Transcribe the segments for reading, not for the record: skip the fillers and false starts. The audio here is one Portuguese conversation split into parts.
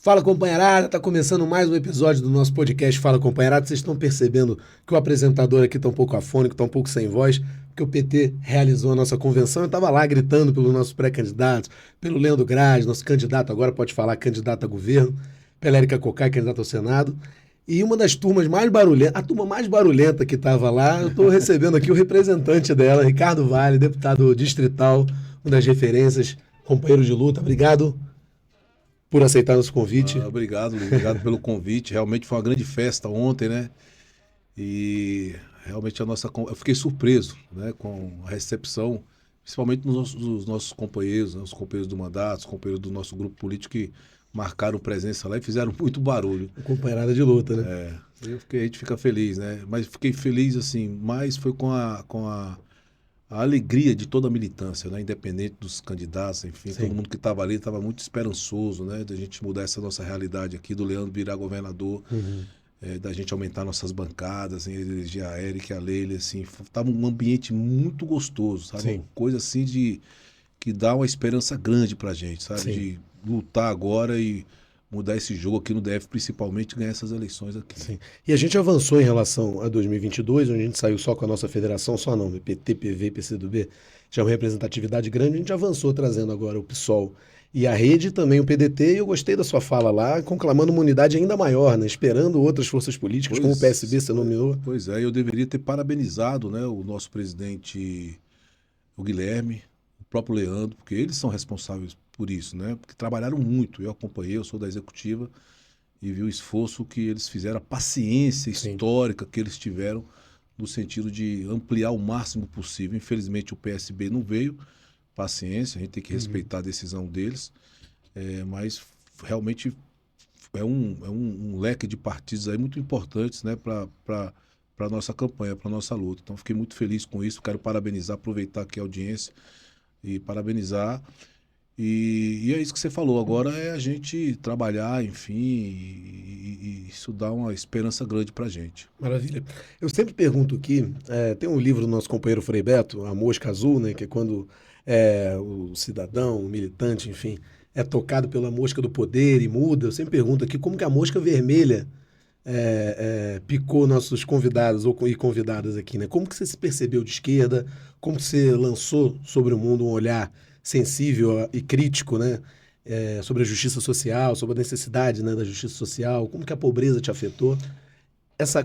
Fala, companheirada, tá começando mais um episódio do nosso podcast Fala, companheirada. Vocês estão percebendo que o apresentador aqui tá um pouco afônico, tá um pouco sem voz, porque o PT realizou a nossa convenção. Eu tava lá gritando pelos nossos pré-candidatos, pelo Leandro Graz, nosso candidato agora pode falar candidato a governo, pela Érica Cocai, candidata ao Senado. E uma das turmas mais barulhentas, a turma mais barulhenta que estava lá, eu estou recebendo aqui o representante dela, Ricardo Vale, deputado distrital, uma das referências, companheiro de luta. Obrigado por aceitar nosso convite. Obrigado, Luiz. Obrigado pelo convite. Realmente foi uma grande festa ontem, né? E realmente eu fiquei surpreso, né, com a recepção, principalmente dos nossos companheiros, né, os companheiros do mandato, os companheiros do nosso grupo político que marcaram presença lá e fizeram muito barulho. Companheirada de luta, né? A gente fica feliz, né? Mas fiquei feliz, assim, mais foi com a alegria de toda a militância, né? Independente dos candidatos, enfim, todo Sim. mundo que estava ali estava muito esperançoso, né? Da gente mudar essa nossa realidade aqui, do Leandro virar governador, da gente aumentar nossas bancadas, eleger a Érica e a Leila, assim, tava um ambiente muito gostoso, sabe? Sim. Uma coisa assim de que dá uma esperança grande pra gente, sabe? Sim. De lutar agora e mudar esse jogo aqui no DF, principalmente ganhar essas eleições aqui. Sim. E a gente avançou em relação a 2022, onde a gente saiu só com a nossa federação, só não, PT, PV, PCdoB, já é uma representatividade grande, a gente avançou trazendo agora o PSOL e a rede, também o PDT, e eu gostei da sua fala lá, conclamando uma unidade ainda maior, né, esperando outras forças políticas, como o PSB você nomeou. Pois é, eu deveria ter parabenizado, né, o nosso presidente, o Guilherme, o próprio Leandro, porque eles são responsáveis por isso, né? Porque trabalharam muito. Eu acompanhei, eu sou da executiva e vi o esforço que eles fizeram, a paciência Sim. histórica que eles tiveram no sentido de ampliar o máximo possível. Infelizmente o PSB não veio, paciência, a gente tem que respeitar a decisão deles, mas realmente é um leque de partidos aí muito importantes, né, para a nossa campanha, para a nossa luta. Então, fiquei muito feliz com isso. Quero parabenizar, aproveitar aqui a audiência e parabenizar. E é isso que você falou. Agora é a gente trabalhar, enfim, e isso dá uma esperança grande para a gente. Maravilha. Eu sempre pergunto aqui, tem um livro do nosso companheiro Frei Beto, A Mosca Azul, né, que é quando o cidadão, o militante, enfim, é tocado pela mosca do poder e muda. Eu sempre pergunto aqui como que a mosca vermelha picou nossos convidados e convidadas aqui, né? Como que você se percebeu de esquerda? Como que você lançou sobre o mundo um olhar sensível e crítico, né? Sobre a justiça social, sobre a necessidade, né, da justiça social, como que a pobreza te afetou?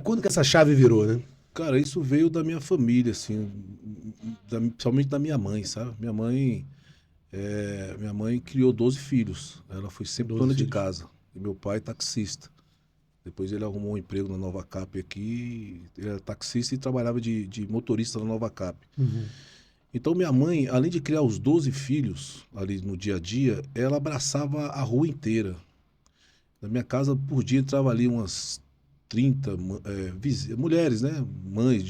Quando que essa chave virou, né? Cara, isso veio da minha família, assim, principalmente da minha mãe, sabe? Minha mãe criou 12 filhos. Ela foi sempre 12 dona de filhos. casa. E meu pai taxista. Depois ele arrumou um emprego na Nova Cap aqui. Ele era taxista e trabalhava de motorista na Nova Cap. Então minha mãe, além de criar os 12 filhos ali no dia a dia, ela abraçava a rua inteira. Na minha casa, por dia, entrava ali umas 30 mulheres, né? Mães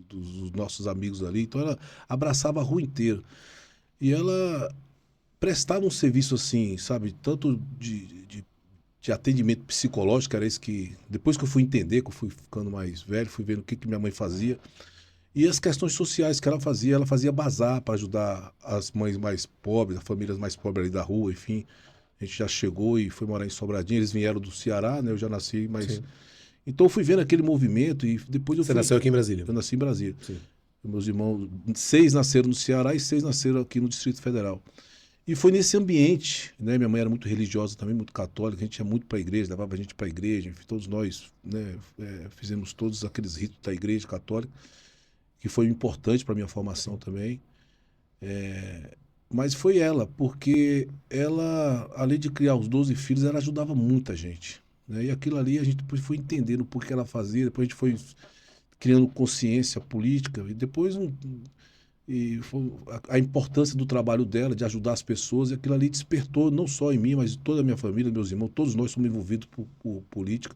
dos nossos amigos ali. Então ela abraçava a rua inteira. E ela prestava um serviço assim, sabe? Tanto de atendimento psicológico, era isso que. Depois que eu fui entender, que eu fui ficando mais velho, fui vendo o que minha mãe fazia. E as questões sociais que ela fazia bazar para ajudar as mães mais pobres, as famílias mais pobres ali da rua, enfim. A gente já chegou e foi morar em Sobradinho, eles vieram do Ceará, né? Eu já nasci, mas. Sim. Então eu fui vendo aquele movimento e depois eu Você fui. nasceu aqui em Brasília? Eu nasci em Brasília. Sim. Meus irmãos, 6 nasceram no Ceará e 6 nasceram aqui no Distrito Federal. E foi nesse ambiente, né? Minha mãe era muito religiosa também, muito católica, a gente ia muito para a igreja, levava a gente para a igreja, enfim, todos nós, né, fizemos todos aqueles ritos da igreja católica, que foi importante para minha formação também. Mas foi ela, porque ela, além de criar os 12 filhos, ela ajudava muita gente, né? E aquilo ali a gente depois foi entendendo por que ela fazia, depois a gente foi criando consciência política, e depois a importância do trabalho dela, de ajudar as pessoas, e aquilo ali despertou não só em mim, mas em toda a minha família, meus irmãos, todos nós somos envolvidos por política.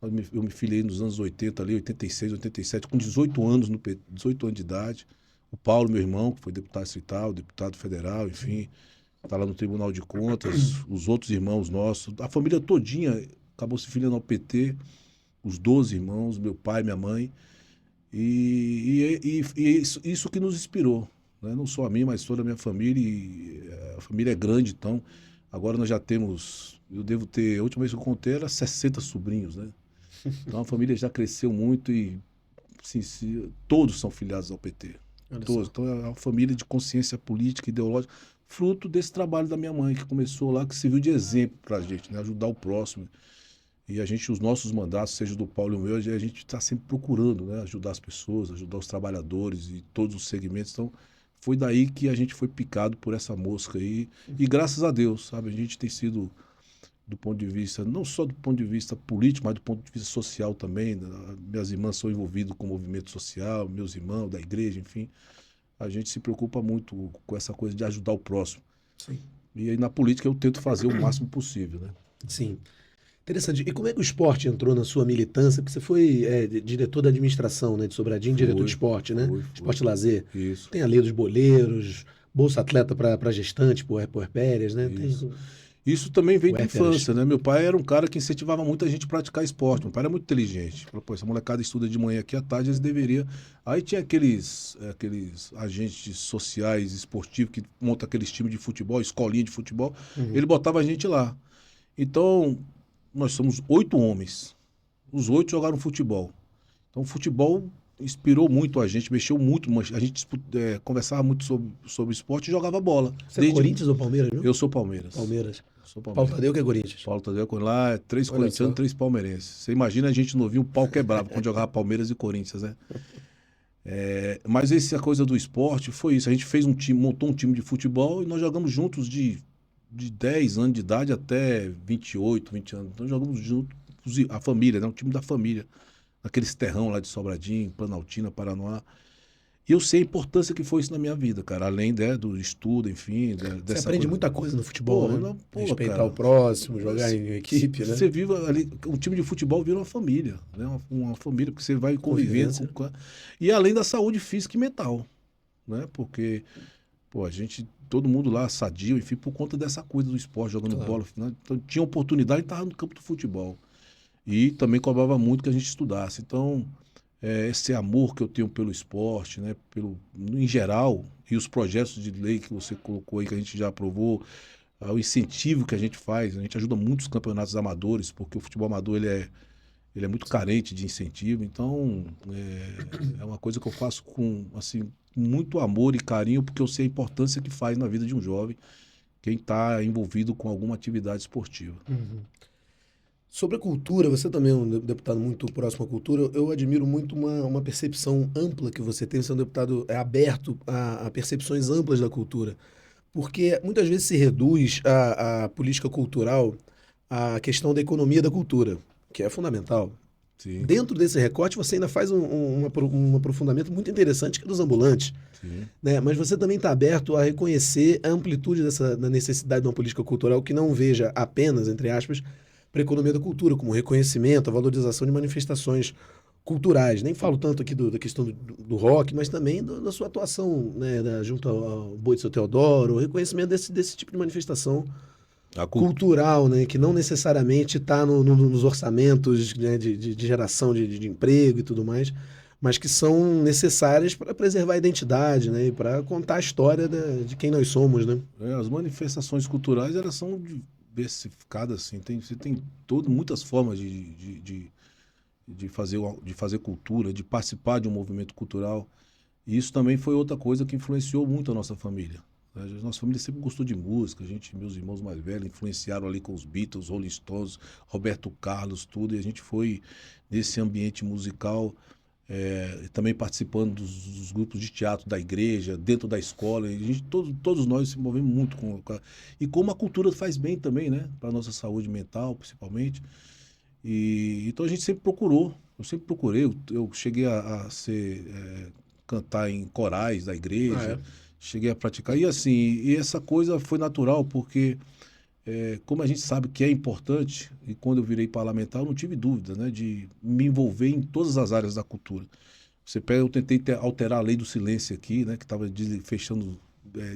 Eu me filiei nos anos 80 ali, 86, 87, com 18 anos, 18 anos de idade. O Paulo, meu irmão, que foi deputado distrital, deputado federal, enfim, está lá no Tribunal de Contas, os outros irmãos nossos, a família todinha acabou se filiando ao PT, os 12 irmãos, meu pai, minha mãe. E isso que nos inspirou, né? Não só a mim, mas toda a minha família. A família é grande, então Agora nós já temos, eu devo ter, a última vez que eu contei era 60 sobrinhos, né? Então a família já cresceu muito e sim, todos são filiados ao PT. Olha Todos. só. Então é uma família de consciência política, ideológica, fruto desse trabalho da minha mãe, que começou lá, que serviu de exemplo para a gente, né? Ajudar o próximo. E a gente, os nossos mandatos, seja do Paulo e o meu, a gente está sempre procurando, né? Ajudar as pessoas, ajudar os trabalhadores e todos os segmentos. Então, foi daí que a gente foi picado por essa mosca aí. E graças a Deus, sabe? A gente tem sido, do ponto de vista, não só do ponto de vista político, mas do ponto de vista social também. Minhas irmãs são envolvidas com o movimento social, meus irmãos da igreja, enfim. A gente se preocupa muito com essa coisa de ajudar o próximo. Sim. E aí na política eu tento fazer o máximo possível, né? Sim. Interessante. E como é que o esporte entrou na sua militância? Porque você foi diretor da administração, né, de Sobradinho, diretor de Foi, esporte, né? foi. Esporte e lazer. Isso, Tem a lei dos boleiros, Bolsa Atleta para gestante, puerpérias, né? Tem isso. Isso também veio de puérperas. infância, né? Meu pai era um cara que incentivava muito a gente a praticar esporte. Meu pai era muito inteligente. Falou, pô, essa molecada estuda de manhã aqui à tarde, eles deveriam. Aí tinha aqueles agentes sociais, esportivos, que montam aqueles times de futebol, escolinha de futebol. Uhum. Ele botava a gente lá. Então, nós somos 8 homens. Os 8 jogaram futebol. Então, o futebol inspirou muito a gente, mexeu muito. A gente conversava muito sobre esporte e jogava bola. Você é Corinthians ou Palmeiras, viu? Eu sou Palmeiras. Palmeiras. Sou Paulo Palmeiras. Tadeu que é Corinthians. Paulo Tadeu com lá, 3 Olha corintianos, só. 3 palmeirenses. Você imagina a gente novinho, o pau quebrava quando jogava Palmeiras e Corinthians, né? Mas essa coisa do esporte foi isso. A gente fez um time, montou um time de futebol e nós jogamos juntos de 10 anos de idade até 28, 20 anos. Então jogamos juntos, a família, né? Um time da família. Naqueles terrão lá de Sobradinho, Planaltina, Paranoá. E eu sei a importância que foi isso na minha vida, cara. Além do estudo, enfim, Você dessa aprende coisa. muita coisa no futebol, Pô, né? não, pô, Respeitar cara. o próximo, jogar em equipe, né? Você vive ali, um time de futebol vira uma família, né? Uma família, porque você vai convivendo Convivência. e além da saúde física e mental, né? Porque, pô, todo mundo lá sadio, enfim, por conta dessa coisa do esporte, jogando Claro. bola, né? Então tinha oportunidade e estava no campo do futebol. E também cobrava muito que a gente estudasse. Então, esse amor que eu tenho pelo esporte, né? Em geral, e os projetos de lei que você colocou aí, que a gente já aprovou, o incentivo que a gente ajuda muitos campeonatos amadores, porque o futebol amador ele é muito carente de incentivo, então é uma coisa que eu faço com assim, muito amor e carinho, porque eu sei a importância que faz na vida de um jovem quem está envolvido com alguma atividade esportiva. Uhum. Sobre a cultura, você também é um deputado muito próximo à cultura. Eu admiro muito uma percepção ampla que você tem. Você é um deputado aberto a percepções amplas da cultura. Porque muitas vezes se reduz a política cultural à questão da economia da cultura, que é fundamental. Sim, Dentro desse recorte, você ainda faz um aprofundamento muito interessante que é dos ambulantes. sim. Né? Mas você também está aberto a reconhecer a amplitude da necessidade de uma política cultural que não veja apenas, entre aspas, para a economia da cultura, como reconhecimento, a valorização de manifestações culturais. Nem falo tanto aqui da questão do rock, mas também da sua atuação, né, junto ao Boi de Seu Teodoro, o reconhecimento desse tipo de manifestação A cultural, né, que não necessariamente está nos orçamentos, né, de geração de emprego e tudo mais, mas que são necessárias para preservar a identidade, né, e para contar a história de quem nós somos, né? As manifestações culturais, elas são diversificadas, assim. Você tem muitas formas de fazer cultura, de participar de um movimento cultural. E isso também foi outra coisa que influenciou muito a nossa família. A nossa família sempre gostou de música, meus irmãos mais velhos influenciaram ali com os Beatles, Rolling Stones, Roberto Carlos, tudo, e a gente foi nesse ambiente musical, também participando dos grupos de teatro da igreja, dentro da escola, e todos nós se movemos muito e como a cultura faz bem também, né, para a nossa saúde mental, principalmente. Então a gente sempre procurou, eu sempre procurei, eu cheguei a cantar em corais da igreja, cheguei a praticar. E assim, essa coisa foi natural, porque como a gente sabe que é importante, e quando eu virei parlamentar, eu não tive dúvida, né, de me envolver em todas as áreas da cultura. Eu tentei alterar a lei do silêncio aqui, né, que estava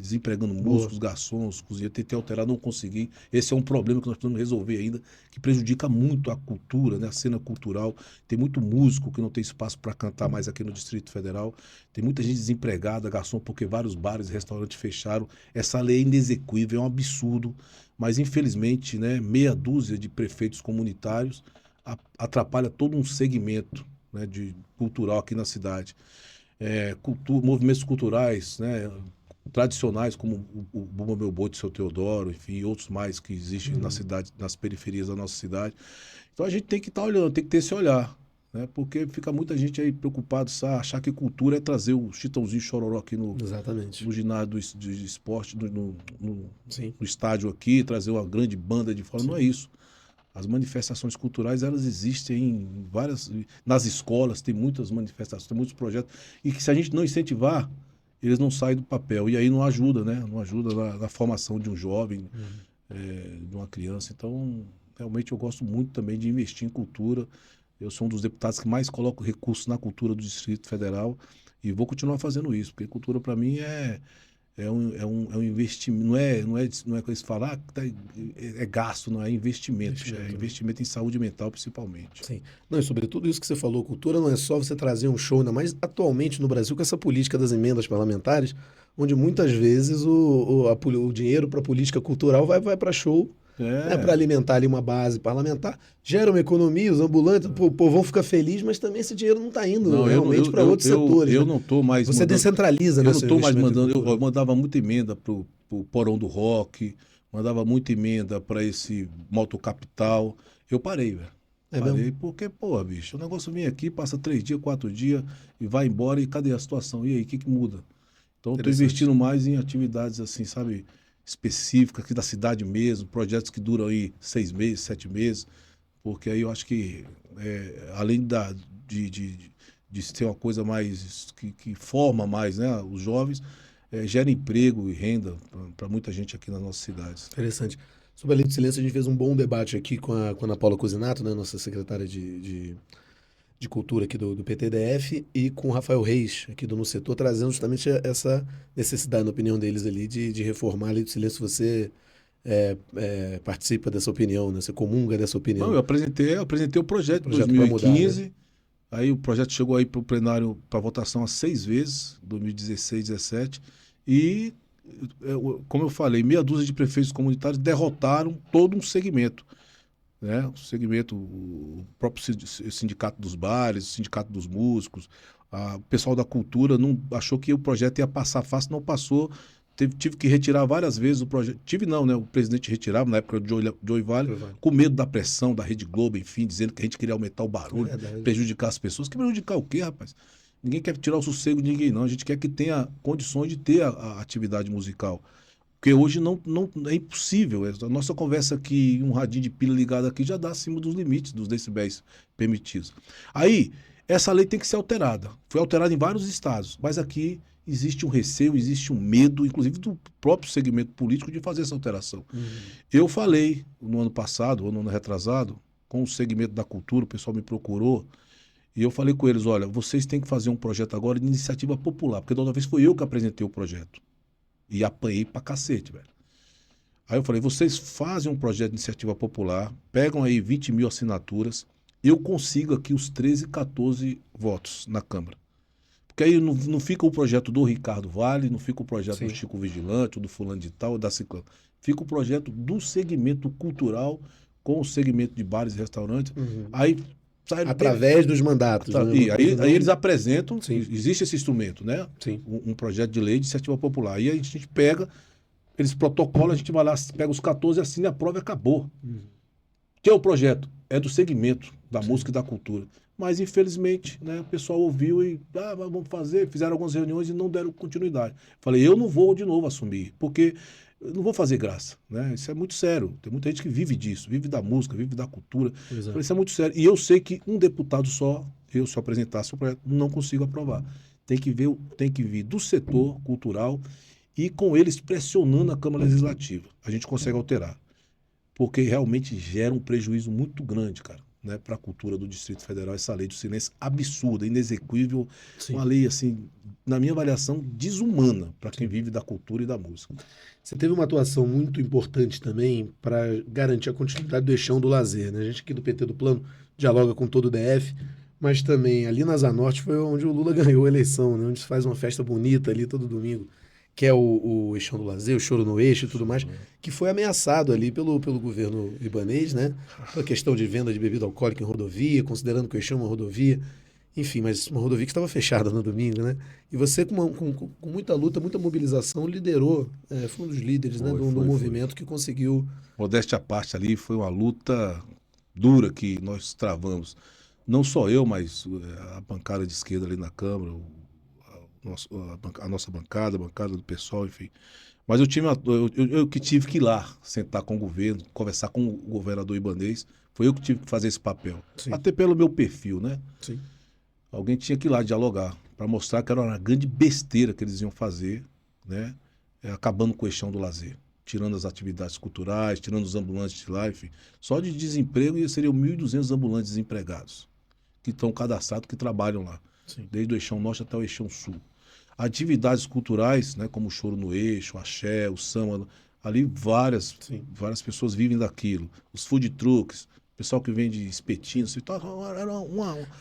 desempregando músicos, garçons, cozinheiros, tentei alterar, não consegui. Esse é um problema que nós precisamos resolver ainda, que prejudica muito a cultura, né, a cena cultural. Tem muito músico que não tem espaço para cantar mais aqui no Distrito Federal. Tem muita gente desempregada, garçom, porque vários bares e restaurantes fecharam. Essa lei é inexequível, é um absurdo. mas infelizmente, né, meia dúzia de prefeitos comunitários atrapalha todo um segmento, né, de cultural aqui na cidade. Movimentos culturais, né, tradicionais, como o Bumba Meu Boi de Seu Teodoro, enfim, e outros mais que existem na cidade, nas periferias da nossa cidade. Então a gente tem que estar olhando, tem que ter esse olhar, né? Porque fica muita gente aí preocupada, sabe, achar que cultura é trazer o Chitãozinho Chororó aqui Exatamente. no ginásio de esporte, Sim. no estádio aqui, trazer uma grande banda de fora. Sim. Não é isso. As manifestações culturais, elas existem em várias... Nas escolas tem muitas manifestações, tem muitos projetos, e que se a gente não incentivar, eles não saem do papel. E aí não ajuda, né? Não ajuda na formação de um jovem, de uma criança. Então, realmente eu gosto muito também de investir em cultura. Eu sou um dos deputados que mais coloco recursos na cultura do Distrito Federal e vou continuar fazendo isso, porque cultura para mim é um investimento, não é coisa de falar que é gasto, não é investimento, é investimento em saúde mental principalmente. Sim. Não, e sobretudo isso que você falou, cultura não é só você trazer um show, ainda mais atualmente no Brasil com essa política das emendas parlamentares, onde muitas vezes o dinheiro para política cultural vai para show, né, para alimentar ali uma base parlamentar, gera uma economia, os ambulantes, o povão fica feliz, mas também esse dinheiro não está indo realmente para outros setores. Eu né? não estou mais Você descentraliza, né? Eu não estou mais mandando, eu mandava muita emenda para o Porão do Rock, mandava muita emenda para esse Moto Capital. Eu parei, velho. Parei mesmo? porque, pô, bicho, o negócio vem aqui, passa 3 dias, 4 dias e vai embora e cadê a situação? E aí, o que muda? Então, eu estou investindo mais em atividades assim, sabe, específicas aqui da cidade mesmo, projetos que duram aí 6 meses, 7 meses, porque aí eu acho que, além de ser uma coisa mais, que forma mais, né, os jovens, gera emprego e renda para muita gente aqui nas nossas cidades. Interessante. Sobre a Lei do Silêncio, a gente fez um bom debate aqui com a Ana Paula Cosinato, né, nossa secretária de Cultura aqui do PTDF, e com o Rafael Reis, aqui do No Setor, trazendo justamente essa necessidade, na opinião deles ali, de reformar a Lei do Silêncio. Você participa dessa opinião, né? Você comunga dessa opinião. Não, eu apresentei o projeto em 2015, mudar, né? Aí o projeto chegou aí para o plenário para votação há 6 vezes, 2016, 2017, e, como eu falei, meia dúzia de prefeitos comunitários derrotaram todo um segmento. Né? O próprio sindicato dos bares, o sindicato dos músicos, o pessoal da cultura não achou que o projeto ia passar fácil, não passou. Tive que retirar várias vezes o projeto. Tive não, né? O presidente retirava, na época do Joey Vale, com medo da pressão da Rede Globo, enfim, dizendo que a gente queria aumentar o barulho, prejudicar as pessoas. Que prejudicar o quê, rapaz? Ninguém quer tirar o sossego de ninguém, não. A gente quer que tenha condições de ter a atividade musical. Porque hoje não é impossível. A nossa conversa aqui, um radinho de pilha ligado aqui, já dá acima dos limites, dos decibéis permitidos. Aí, essa lei tem que ser alterada. Foi alterada em vários estados, mas aqui existe um receio, existe um medo, inclusive do próprio segmento político, de fazer essa alteração. Eu falei no ano passado, ou no ano retrasado, com o segmento da cultura, o pessoal me procurou, e eu falei com eles, olha, vocês têm que fazer um projeto agora de iniciativa popular, porque da outra vez foi eu que apresentei o projeto. E apanhei pra cacete, velho. Aí eu falei, vocês fazem um projeto de iniciativa popular, pegam aí 20 mil assinaturas, eu consigo aqui os 13, 14 votos na Câmara. Porque aí não fica o projeto do Ricardo Vale, não fica o projeto do Chico Vigilante, ou do fulano de tal, ou da Ciclano. Fica o projeto do segmento cultural com o segmento de bares e restaurantes. Aí através dos mandatos. Né? E aí eles apresentam, existe esse instrumento, né? Um projeto de lei de iniciativa popular. E aí a gente pega, eles protocolam, a gente vai lá, pega os 14, assina, aprova e acabou. Que é o projeto? É do segmento da música e da cultura. Mas, infelizmente, né, o pessoal ouviu e vamos fazer, fizeram algumas reuniões e não deram continuidade. Falei, eu não vou de novo assumir, porque eu não vou fazer graça, né? Isso é muito sério. Tem muita gente que vive disso, vive da música, vive da cultura. Falei, isso é muito sério. E eu sei que um deputado só, eu se eu apresentasse o projeto, não consigo aprovar. Tem que vir do setor cultural e com eles pressionando a Câmara Legislativa. A gente consegue alterar. Porque realmente gera um prejuízo muito grande, cara, né, para a cultura do Distrito Federal, essa lei do silêncio absurda, inexequível, uma lei, assim, na minha avaliação, desumana para quem vive da cultura e da música. Você teve uma atuação muito importante também para garantir a continuidade do eixão do lazer, né? A gente aqui do PT do Plano dialoga com todo o DF, mas também ali na Asa Norte foi onde o Lula ganhou a eleição, né? Onde se faz uma festa bonita ali todo domingo. que é o Eixão do Lazer, o Choro no Eixo e tudo mais, que foi ameaçado ali pelo governo libanês, né? Pela questão de venda de bebida alcoólica em rodovia, considerando que o Eixão é uma rodovia. Enfim, mas uma rodovia que estava fechada no domingo, né? E você, com muita luta, muita mobilização, liderou, foi um dos líderes, né, do movimento que conseguiu... Modéstia à parte ali, foi uma luta dura que nós travamos. Não só eu, mas a bancada de esquerda ali na Câmara, a nossa bancada, a bancada do pessoal, enfim. Mas eu que tive que ir lá, sentar com o governo, conversar com o governador ibanês, foi eu que tive que fazer esse papel. Sim. Até pelo meu perfil, né? Sim. Alguém tinha que ir lá dialogar, para mostrar que era uma grande besteira que eles iam fazer, né? Acabando com o Eixão do Lazer, tirando as atividades culturais, tirando os ambulantes de lá, enfim. Só de desemprego seriam 1.200 ambulantes desempregados, que estão cadastrados, que trabalham lá. Sim. Desde o Eixão Norte até o Eixão Sul. Atividades culturais, né, como o Choro no Eixo, o Axé, o Samba, ali várias pessoas vivem daquilo. Os food trucks, pessoal que vende espetinhos, era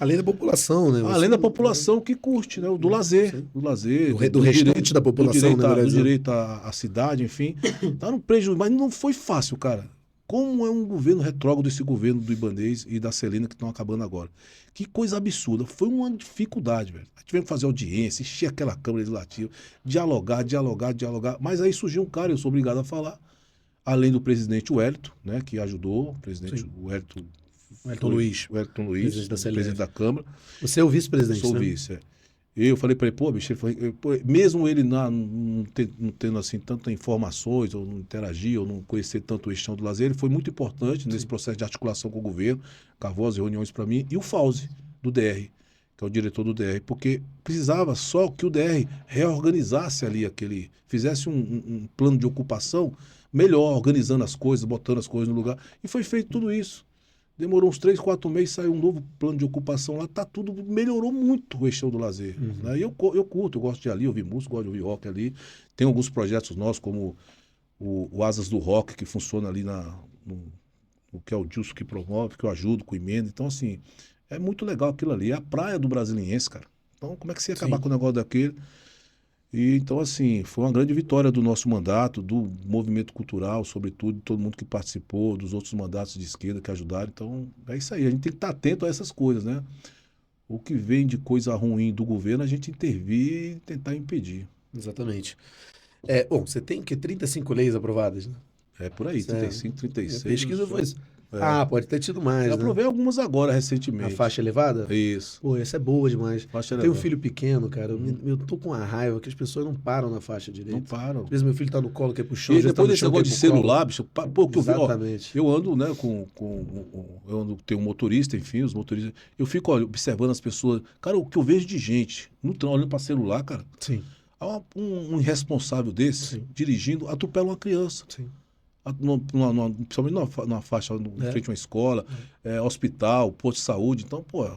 além da população, né? Além da população que curte, né? Do lazer. Do lazer. Do restante da população, do direito à cidade, enfim. Tá no prejuízo, mas não foi fácil, cara. Como é um governo retrógrado esse governo do Ibanez e da Celina que estão acabando agora. Que coisa absurda. Foi uma dificuldade, velho. Tivemos que fazer audiência, encher aquela Câmara Legislativa, dialogar. Mas aí surgiu um cara, eu sou obrigado a falar, além do presidente Wellington, né, que ajudou, o presidente Wellington Luiz, presidente da Câmara. Você é o vice-presidente, Sou vice, Eu falei para ele, pô, bicho, mesmo ele não tendo assim tantas informações, ou não interagir, ou não conhecer tanto o Eixão do Lazer, ele foi muito importante nesse processo de articulação com o governo, cavou as reuniões para mim, e o Fauzi, do DR, que é o diretor do DR, porque precisava só que o DR reorganizasse ali fizesse um plano de ocupação melhor, organizando as coisas, botando as coisas no lugar, e foi feito tudo isso. Demorou uns 3, 4 meses, saiu um novo plano de ocupação lá, tudo, melhorou muito o Eixão do Lazer. Né? E eu curto, eu gosto de ir ali, ouvir música, gosto de ouvir rock ali. Tem alguns projetos nossos, como o Asas do Rock, que funciona ali no que é o Dilson que promove, que eu ajudo com emenda. Então, assim, é muito legal aquilo ali. É a praia do Brasiliense, cara. Então, como é que você ia acabar com o negócio daquele? E, então, assim, foi uma grande vitória do nosso mandato, do movimento cultural, sobretudo, de todo mundo que participou, dos outros mandatos de esquerda que ajudaram. Então, é isso aí. A gente tem que estar atento a essas coisas, né? O que vem de coisa ruim do governo, a gente intervir e tentar impedir. Exatamente. Bom, você tem 35 leis aprovadas, né? É por aí, 35, 36. A pesquisa foi isso. Pode ter tido mais, Eu aprovei algumas agora, recentemente. A faixa elevada? Isso. Pô, essa é boa demais. Faixa Tenho elevada. um filho pequeno, cara. Eu tô com uma raiva que as pessoas não param na faixa direito. Não param. Às vezes meu filho tá no colo, quer ir pro chão. E depois desse negócio de celular, bicho, pô, que eu vi, Exatamente. eu ando, né, tenho um motorista, enfim, os motoristas. Eu fico observando as pessoas. Cara, o que eu vejo de gente no trânsito, olhando pra celular, cara. Sim. Um irresponsável desse, dirigindo, atropela uma criança. Sim. Principalmente numa faixa em frente a uma escola, hospital, posto de saúde. Então, pô,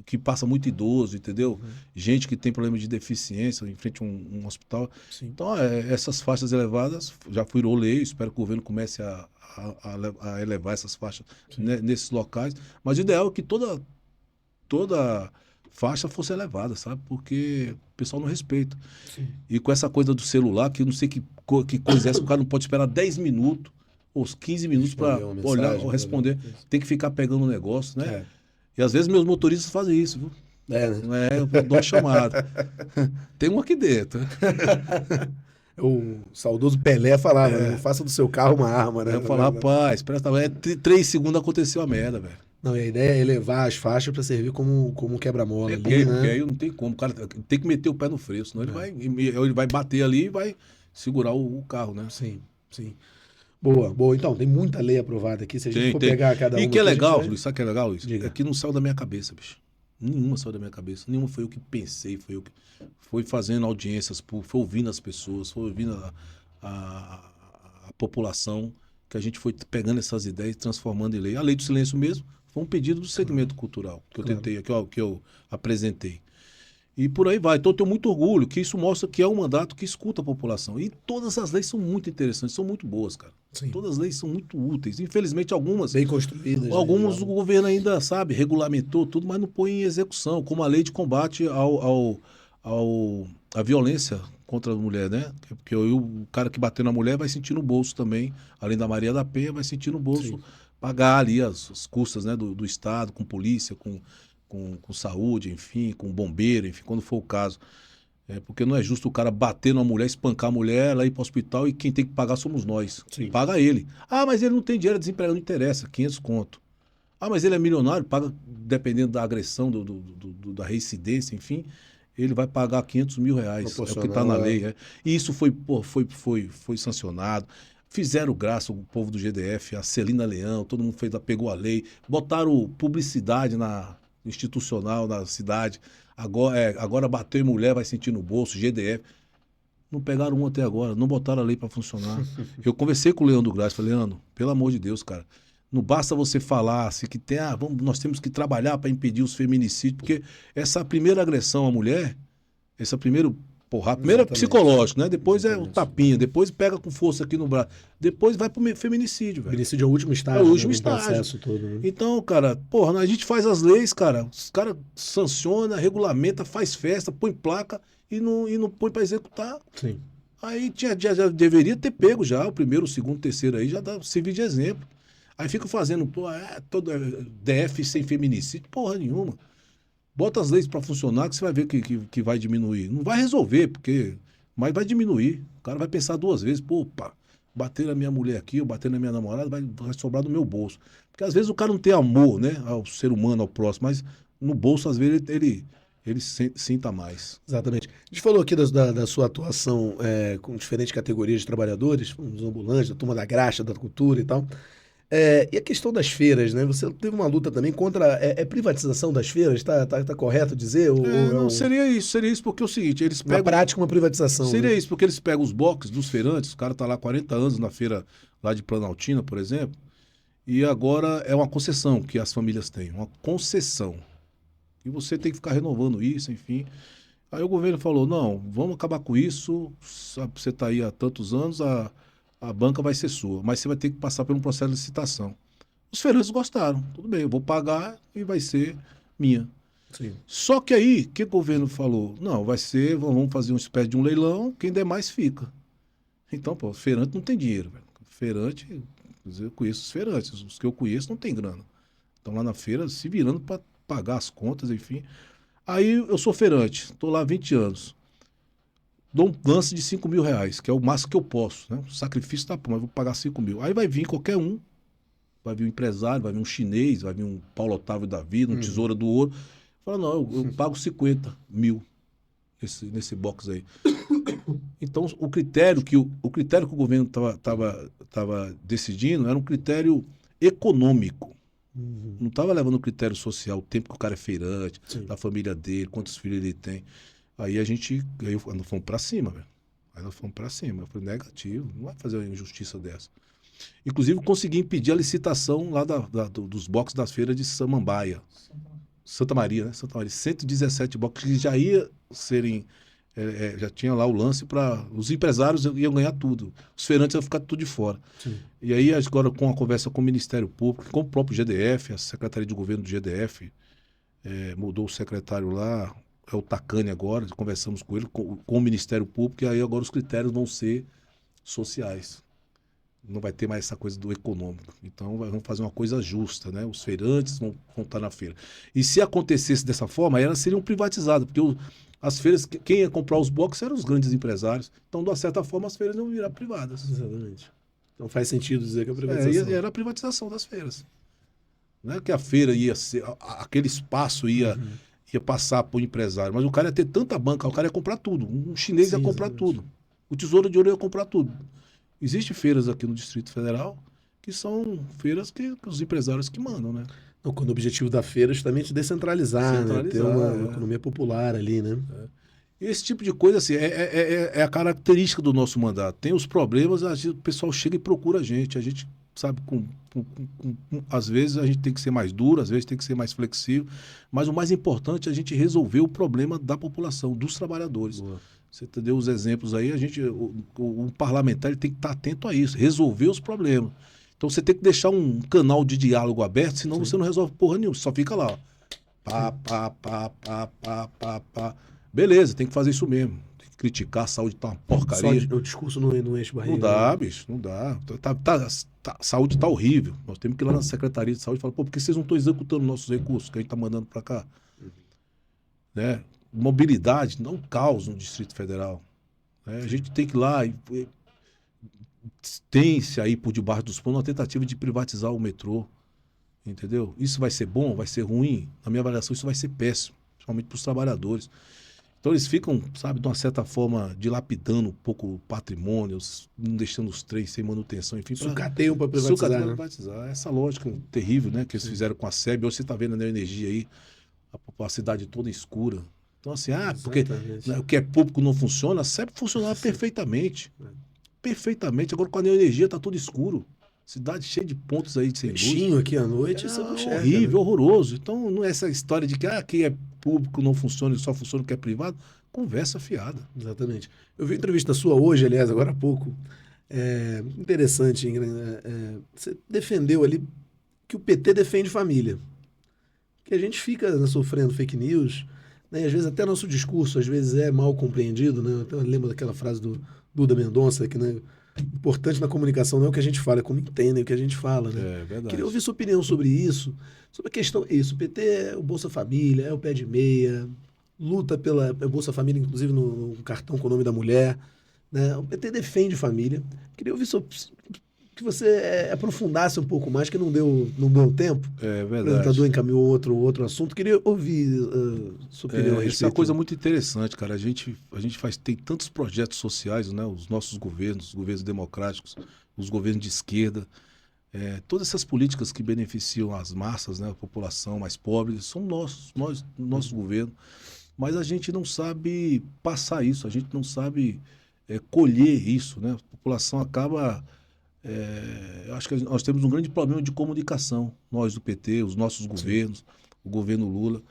que passa muito idoso, entendeu? Gente que tem problema de deficiência em frente a um hospital. Sim. Então, essas faixas elevadas já virou lei. Espero que o governo comece a elevar essas faixas, né, nesses locais. Mas o ideal é que toda faixa fosse elevada, sabe? Porque o pessoal não respeita. Sim. E com essa coisa do celular, que eu não sei que coisa é essa, o cara não pode esperar 10 minutos ou 15 minutos para olhar ou responder. Tem que ficar pegando o negócio, né? E às vezes meus motoristas fazem isso, viu? Né? Eu dou uma chamada. Tem um aqui dentro. O saudoso Pelé falava, não faça do seu carro uma arma, né? Eu falo, rapaz, presta 3 segundos aconteceu a merda, velho. Não, e a ideia é elevar as faixas para servir como quebra-mola ali, porque né? aí não tem como. O cara tem que meter o pé no freio, senão ele vai bater ali e vai segurar o carro, né? Sim, sim. Boa. Então, tem muita lei aprovada aqui. Se a gente for pegar cada uma... E que é legal, Luiz, sabe o que é legal, Luiz? Diga. É que não saiu da minha cabeça, bicho. Nenhuma saiu da minha cabeça. Nenhuma foi eu que pensei, foi fazendo audiências, foi ouvindo as pessoas, foi ouvindo a população, que a gente foi pegando essas ideias e transformando em lei. A lei do silêncio mesmo foi um pedido do segmento cultural que eu tentei, que eu apresentei. E por aí vai. Então eu tenho muito orgulho que isso mostra que é um mandato que escuta a população. E todas as leis são muito interessantes, são muito boas, cara. Sim. Todas as leis são muito úteis. Infelizmente, algumas... Bem construídas. Algumas o governo ainda, sabe, regulamentou tudo, mas não põe em execução, como a lei de combate à violência contra a mulher, né? Porque o cara que bateu na mulher vai sentir no bolso também, além da Maria da Penha, vai sentir no bolso Sim. pagar ali as custas, né, do Estado, com polícia, com saúde, enfim, com bombeiro, enfim, quando for o caso. Porque não é justo o cara bater numa mulher, espancar a mulher, ela ir para o hospital e quem tem que pagar somos nós. Sim. Paga ele. Ah, mas ele não tem dinheiro, é desempregado, não interessa, 500 conto. Ah, mas ele é milionário, paga, dependendo da agressão, da reincidência, enfim, ele vai pagar 500 mil reais. É o que está na lei. E isso foi sancionado. Fizeram graça o povo do GDF, a Celina Leão, todo mundo pegou a lei, botaram publicidade institucional na cidade. Agora bateu em mulher, vai sentir no bolso, GDF. Não pegaram um até agora, não botaram a lei para funcionar. Eu conversei com o Leandro Graça, falei, Leandro, pelo amor de Deus, cara, não basta você falar assim, que nós temos que trabalhar para impedir os feminicídios, porque essa primeira agressão à mulher, primeiro é psicológico, né? Depois é o tapinha, depois pega com força aqui no braço, depois vai pro feminicídio, velho. Feminicídio é o último estágio. É o último né, estágio. Processo todo, né? Então, cara, porra, a gente faz as leis, cara, os caras sanciona, regulamenta, faz festa, põe placa e não põe para executar. Sim. Aí já deveria ter pego já, o primeiro, o segundo, o terceiro aí, já dá servir de exemplo. Aí fica fazendo, todo DF sem feminicídio, porra nenhuma. Bota as leis para funcionar que você vai ver que vai diminuir. Não vai resolver, mas vai diminuir. O cara vai pensar duas vezes, bater na minha mulher aqui, ou bater na minha namorada, vai sobrar do meu bolso. Porque às vezes o cara não tem amor, né, ao ser humano, ao próximo, mas no bolso, às vezes, ele sinta mais. Exatamente. A gente falou aqui da sua atuação com diferentes categorias de trabalhadores, os ambulantes, a turma da graxa, da cultura e tal. E a questão das feiras, né? Você teve uma luta também contra a privatização das feiras, tá correto dizer? Não, seria isso, porque é o seguinte, eles pegam... Na prática, uma privatização. Seria né? isso, porque eles pegam os boxes dos feirantes, o cara tá lá há 40 anos na feira lá de Planaltina, por exemplo, e agora é uma concessão que as famílias têm, uma concessão. E você tem que ficar renovando isso, enfim. Aí o governo falou, não, vamos acabar com isso, você tá aí há tantos anos, a banca vai ser sua, mas você vai ter que passar por um processo de licitação. Os feirantes gostaram, tudo bem, eu vou pagar e vai ser minha. Sim. Só que aí, o que o governo falou? Não, vamos fazer uma espécie de um leilão, quem der mais fica. Então, feirante não tem dinheiro, velho. Feirante, eu conheço os feirantes, os que eu conheço não tem grana. Estão lá na feira se virando para pagar as contas, enfim. Aí eu sou feirante, estou lá há 20 anos. Dou um lance de 5 mil reais, que é o máximo que eu posso, né? O sacrifício tá bom, mas vou pagar 5 mil. Aí vai vir qualquer um, vai vir um empresário, vai vir um chinês, vai vir um Paulo Otávio da vida, um Tesoura do Ouro. Fala, não, eu pago 50 mil nesse box aí. Então, o critério que o governo estava decidindo era um critério econômico. Não estava levando o critério social, o tempo que o cara é feirante, Sim. da família dele, quantos filhos ele tem. Aí nós fomos pra cima, velho. Aí nós fomos pra cima. Eu falei, negativo, não vai fazer uma injustiça dessa. Inclusive, consegui impedir a licitação lá dos boxes das feiras de Samambaia. Santa Maria, né? Santa Maria. 117 boxes que já ia serem... já tinha lá o lance para... Os empresários iam ganhar tudo. Os feirantes iam ficar tudo de fora. Sim. E aí, agora, com a conversa com o Ministério Público, com o próprio GDF, a Secretaria de Governo do GDF, mudou o secretário lá... É o Tacani agora, conversamos com ele, com o Ministério Público, e aí agora os critérios vão ser sociais. Não vai ter mais essa coisa do econômico. Então vamos fazer uma coisa justa, né? Os feirantes vão estar na feira. E se acontecesse dessa forma, elas seriam privatizadas, porque as feiras, quem ia comprar os boxes eram os grandes empresários. Então, de uma certa forma, as feiras iam virar privadas. Exatamente. Então faz sentido dizer que é a privatização. Era a privatização das feiras. Não é que a feira ia ser, aquele espaço ia passar para o empresário, mas o cara ia ter tanta banca, o cara ia comprar tudo. Um chinês ia comprar tudo. O Tesouro de Ouro ia comprar tudo. Existem feiras aqui no Distrito Federal que são feiras que os empresários que mandam, né? Não, quando o objetivo da feira é justamente descentralizar, né? Ter uma economia popular ali, né? Esse tipo de coisa, assim, é a característica do nosso mandato. Tem os problemas, o pessoal chega e procura a gente, sabe, às vezes a gente tem que ser mais duro, às vezes tem que ser mais flexível, mas o mais importante é a gente resolver o problema da população, dos trabalhadores. Boa. Você entendeu os exemplos aí, o parlamentar ele tem que estar atento a isso, resolver os problemas. Então você tem que deixar um canal de diálogo aberto, senão você não resolve porra nenhuma, só fica lá, ó. Pá. Beleza, tem que fazer isso mesmo. criticar, a saúde tá uma porcaria. O discurso não enche barriga. Não dá, bicho, não dá. A saúde tá horrível. Nós temos que ir lá na Secretaria de Saúde e falar, pô, por que vocês não estão executando nossos recursos que a gente tá mandando para cá? Né? Mobilidade, não caos no Distrito Federal. Né? A gente tem que ir lá e tem-se aí por debaixo dos panos uma tentativa de privatizar o metrô. Entendeu? Isso vai ser bom, vai ser ruim? Na minha avaliação, isso vai ser péssimo, principalmente para os trabalhadores. Então eles ficam, sabe, de uma certa forma, dilapidando um pouco o patrimônio, não deixando os trens sem manutenção, enfim. Sucateiam para privatizar, né? Privatizar. Essa lógica terrível, né, que eles fizeram com a SEB. Hoje você está vendo a Neoenergia aí, a cidade toda escura. Então assim, porque o que é público não funciona, a SEB funcionava perfeitamente. Perfeitamente. Agora com a Neoenergia está tudo escuro. Cidade cheia de pontos aí de sem luz. Peixinho aqui à noite, isso não enxerga, horrível, né? Horroroso. Então, não é essa história de que aqui é público, não funciona, só funciona o que é privado. Conversa fiada. Exatamente. Eu vi uma entrevista sua hoje, aliás, agora há pouco. Interessante, Ingrid. Você defendeu ali que o PT defende família. Que a gente fica sofrendo fake news, né? Às vezes até nosso discurso às vezes é mal compreendido, né? Eu lembro daquela frase do Duda Mendonça, que, né, importante na comunicação não é o que a gente fala, é como entendem o que a gente fala, né? É verdade. Queria ouvir sua opinião sobre isso, sobre a questão, isso, o PT é o Bolsa Família, é o pé de meia, luta pela Bolsa Família, inclusive no cartão com o nome da mulher, né? O PT defende família. Queria ouvir que você aprofundasse um pouco mais, que não deu tempo. É verdade. O apresentador encaminhou outro assunto. Queria ouvir sua opinião a respeito. Isso é uma coisa muito interessante, cara. A gente tem tantos projetos sociais, né? Os nossos governos, os governos democráticos, os governos de esquerda. Todas essas políticas que beneficiam as massas, né? A população mais pobre, são nosso governo. Mas a gente não sabe passar isso, a gente não sabe colher isso, né? A população acaba... eu acho que nós temos um grande problema de comunicação, nós do PT, os nossos governos, o governo Lula.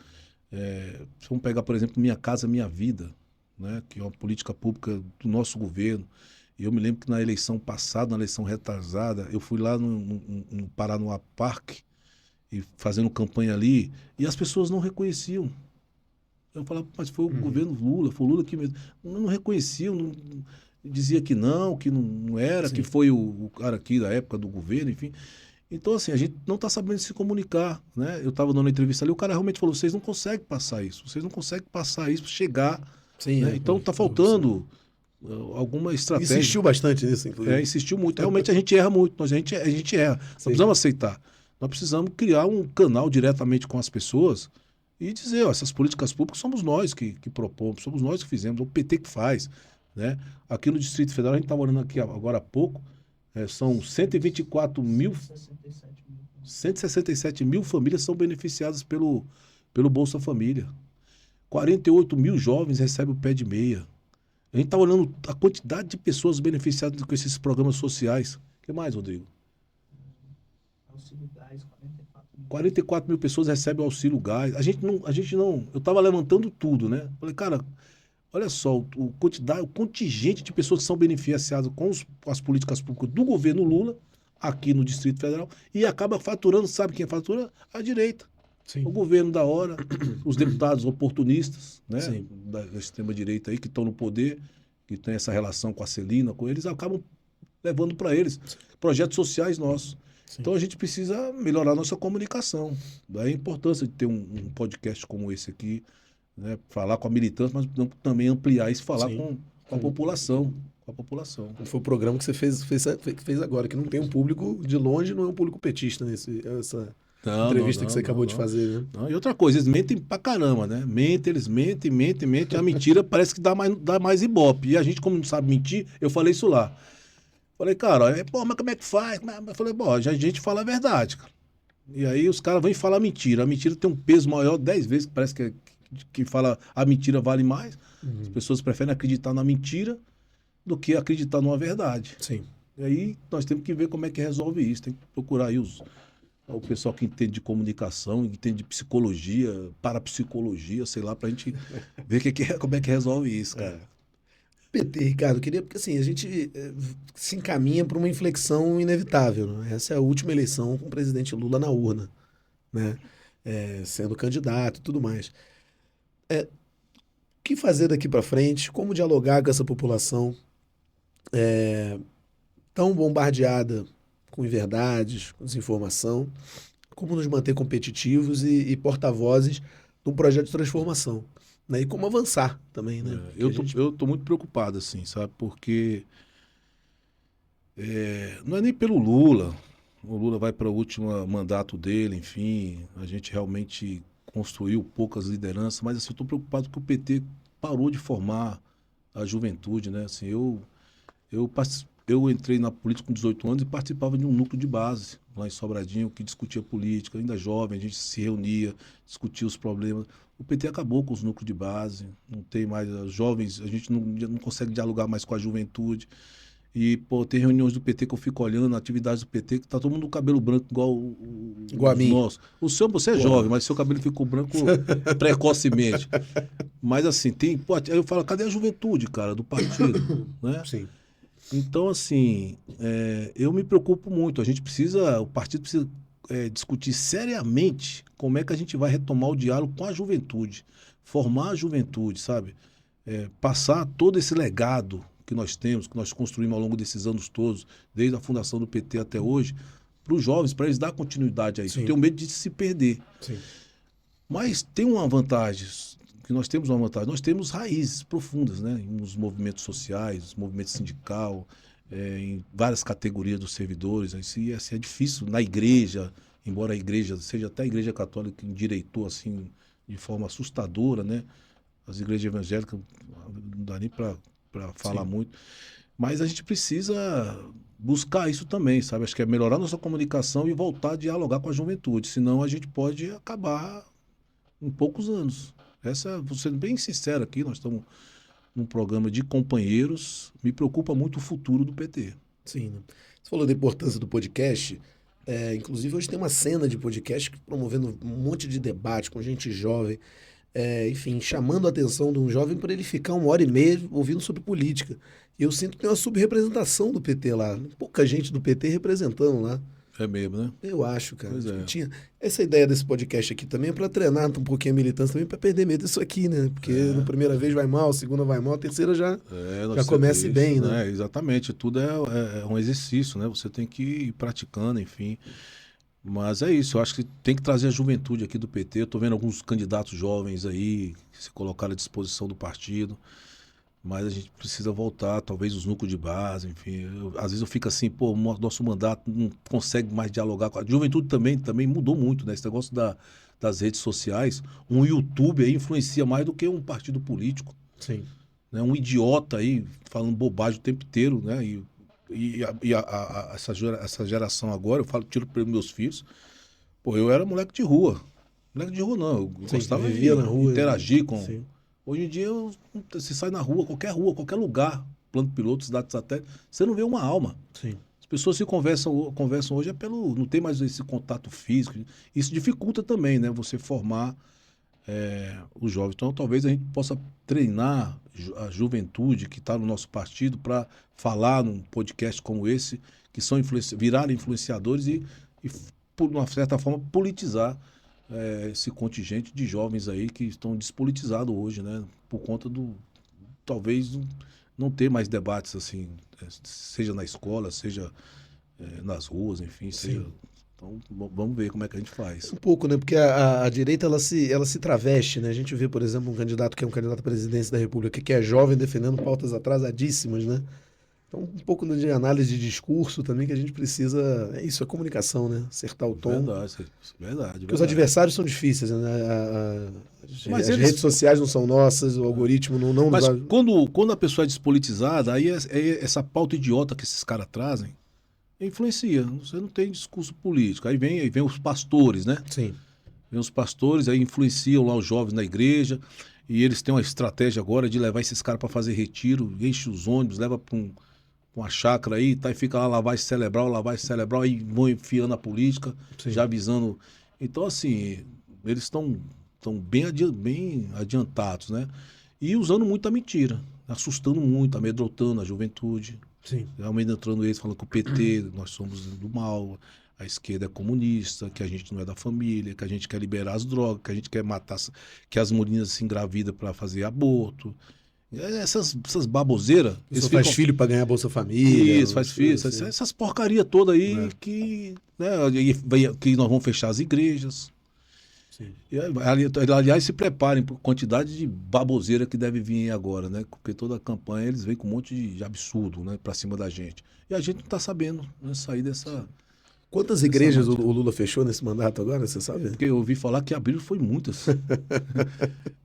Vamos pegar, por exemplo, Minha Casa Minha Vida, né, que é uma política pública do nosso governo. E eu me lembro que na eleição passada, na eleição retrasada, eu fui lá no Paranoá Parque, e fazendo campanha ali, e as pessoas não reconheciam. Eu falava, mas foi o governo Lula, foi o Lula que mesmo. Não reconheciam, dizia que não era, que foi o cara aqui da época do governo, enfim. Então, assim, a gente não está sabendo se comunicar, né? Eu estava dando uma entrevista ali, o cara realmente falou, vocês não conseguem passar isso, chegar. Sim, né? Então, está faltando alguma estratégia. Insistiu bastante nisso, inclusive. Insistiu muito. Realmente a gente erra muito, a gente erra. Nós precisamos aceitar. Nós precisamos criar um canal diretamente com as pessoas e dizer, essas políticas públicas somos nós que propomos, somos nós que fizemos, é o PT que faz. Né? Aqui no Distrito Federal, a gente estava olhando aqui agora há pouco, são 167 mil famílias são beneficiadas pelo Bolsa Família. 48 mil jovens recebem o pé de meia. A gente está olhando a quantidade de pessoas beneficiadas com esses programas sociais. O que mais, Rodrigo? Auxílio Gás, 44 mil pessoas recebem o Auxílio Gás. A gente não... Eu estava levantando tudo, né? Falei, cara... Olha só, o contingente de pessoas que são beneficiadas com as políticas públicas do governo Lula, aqui no Distrito Federal, e acaba faturando, sabe quem fatura? A direita. Sim. O governo da hora, os deputados oportunistas, né, da extrema-direita aí, que estão no poder, que tem essa relação com a Celina, com eles, acabam levando para eles projetos sociais nossos. Sim. Então a gente precisa melhorar a nossa comunicação. Daí a importância de ter um podcast como esse aqui, né, falar com a militância, mas também ampliar isso, falar com a população. Com a população. Foi o programa que você fez agora, que não tem um público, de longe, não é um público petista essa entrevista que você acabou de fazer. Né? Não, e outra coisa, eles mentem pra caramba, né? Eles mentem. A mentira parece que dá mais ibope. E a gente, como não sabe mentir, eu falei isso lá. Falei, cara, mas como é que faz? Eu falei, a gente fala a verdade, cara. E aí os caras vêm falar mentira. A mentira tem um peso maior 10 vezes, que parece que fala a mentira vale mais. As pessoas preferem acreditar na mentira do que acreditar numa verdade. Sim. E aí nós temos que ver como é que resolve isso. Tem que procurar aí o pessoal que entende de comunicação, entende de psicologia, parapsicologia, sei lá, pra gente ver como é que resolve isso, cara. PT, Ricardo, queria, porque assim, a gente se encaminha para uma inflexão inevitável. Né? Essa é a última eleição com o presidente Lula na urna, né? Sendo candidato e tudo mais. que fazer daqui para frente, como dialogar com essa população tão bombardeada com inverdades, com desinformação, como nos manter competitivos e porta-vozes de um projeto de transformação, né? E como avançar também, né? Eu tô muito preocupado, assim, sabe? Porque não é nem pelo Lula. O Lula vai para o último mandato dele, enfim, a gente realmente construiu poucas lideranças, mas assim, eu estou preocupado que o PT parou de formar a juventude, né? Assim, eu entrei na política com 18 anos e participava de um núcleo de base lá em Sobradinho que discutia política, ainda jovem, a gente se reunia, discutia os problemas. O PT acabou com os núcleos de base, não tem mais os jovens, a gente não consegue dialogar mais com a juventude. E, pô, tem reuniões do PT que eu fico olhando, atividades do PT, que tá todo mundo com cabelo branco igual Igual a os mim. nossos. Você é jovem, mas seu cabelo ficou branco precocemente. Mas assim, aí eu falo, cadê a juventude, cara, do partido, né? Sim. Então, assim, eu me preocupo muito. O partido precisa discutir seriamente como é que a gente vai retomar o diálogo com a juventude, formar a juventude, sabe? Passar todo esse legado que nós temos, que nós construímos ao longo desses anos todos, desde a fundação do PT até hoje, para os jovens, para eles dar continuidade a isso. Sim. Eu tenho medo de se perder. Sim. Mas tem uma vantagem, que nós temos uma vantagem, nós temos raízes profundas, né? Nos movimentos sociais, no movimento sindical, em várias categorias dos servidores. Assim, é difícil na igreja, embora a igreja, seja até a igreja católica que endireitou assim, de forma assustadora, né? As igrejas evangélicas, não dá nem para falar Sim. muito. Mas a gente precisa buscar isso também, sabe? Acho que é melhorar nossa comunicação e voltar a dialogar com a juventude. Senão a gente pode acabar em poucos anos. Vou ser bem sincero aqui, nós estamos num programa de companheiros. Me preocupa muito o futuro do PT. Sim, né? Você falou da importância do podcast. Inclusive, hoje tem uma cena de podcast promovendo um monte de debate com gente jovem. Enfim, chamando a atenção de um jovem para ele ficar 1h30 ouvindo sobre política. E eu sinto que tem uma subrepresentação do PT lá. Pouca gente do PT representando lá. É mesmo, né? Eu acho, cara. Pois é. Tinha essa ideia desse podcast aqui também é para treinar um pouquinho a militância também, para perder medo disso aqui, né? Porque na primeira vez vai mal, a segunda vai mal, a terceira já comece bem, né? Exatamente. Tudo é um exercício, né? Você tem que ir praticando, enfim. Mas é isso, eu acho que tem que trazer a juventude aqui do PT. Eu estou vendo alguns candidatos jovens aí que se colocaram à disposição do partido, mas a gente precisa voltar, talvez os núcleos de base, enfim. Às vezes eu fico assim, pô, nosso mandato não consegue mais dialogar com a juventude também mudou muito, né? Esse negócio das redes sociais, um YouTube aí influencia mais do que um partido político. Sim. Né? Um idiota aí falando bobagem o tempo inteiro, né? Essa geração agora, eu tiro para meus filhos, pô, eu era moleque de rua. Moleque de rua não, eu gostava de na rua, interagir com... Sim. Hoje em dia, você sai na rua, qualquer lugar, plano piloto, cidade de satélite, você não vê uma alma. Sim. As pessoas se conversam hoje não tem mais esse contato físico. Isso dificulta também, né? Você formar os jovens. Então, talvez a gente possa treinar a juventude que está no nosso partido para falar num podcast como esse, que são virarem influenciadores e, por uma certa forma, politizar esse contingente de jovens aí que estão despolitizados hoje, né? Por conta talvez não ter mais debates assim, seja na escola, seja nas ruas, enfim, seja... Então, vamos ver como é que a gente faz. Um pouco, né? Porque a direita, ela se traveste, né? A gente vê, por exemplo, um candidato que é um candidato à presidência da República, que é jovem, defendendo pautas atrasadíssimas, né? Então, um pouco de análise de discurso também que a gente precisa... É isso, é comunicação, né? Acertar o tom. Verdade. Porque os adversários são difíceis, né? As redes sociais não são nossas, o algoritmo não... Mas quando a pessoa é despolitizada, aí essa pauta idiota que esses caras trazem, influencia. Você não tem discurso político. Aí vem os pastores, né? Sim. Vem os pastores, aí influenciam lá os jovens na igreja, e eles têm uma estratégia agora de levar esses caras para fazer retiro, enche os ônibus, leva para uma chácara aí, tá, e fica lá lavagem cerebral, aí vão enfiando a política, Sim. já avisando. Então, assim, eles estão bem adiantados, né? E usando muita mentira, assustando muito, amedrontando a juventude. Sim. Amedrontando eles, falando que o PT, nós somos do mal. a esquerda é comunista, que a gente não é da família, que a gente quer liberar as drogas, que a gente quer matar, que as meninas se engravidam para fazer aborto. Essas baboseiras. Você faz filho para ganhar Bolsa Família. Isso, faz filho. Assim. Essas porcaria toda aí que, né, que nós vamos fechar as igrejas. Sim. E, aliás, se preparem por quantidade de baboseira que deve vir agora, né? Porque toda a campanha eles vêm com um monte de absurdo, né, para cima da gente. E a gente não está sabendo, né, sair dessa. Quantas igrejas o Lula fechou nesse mandato agora, você sabe? Porque eu ouvi falar que abriram foi muitas.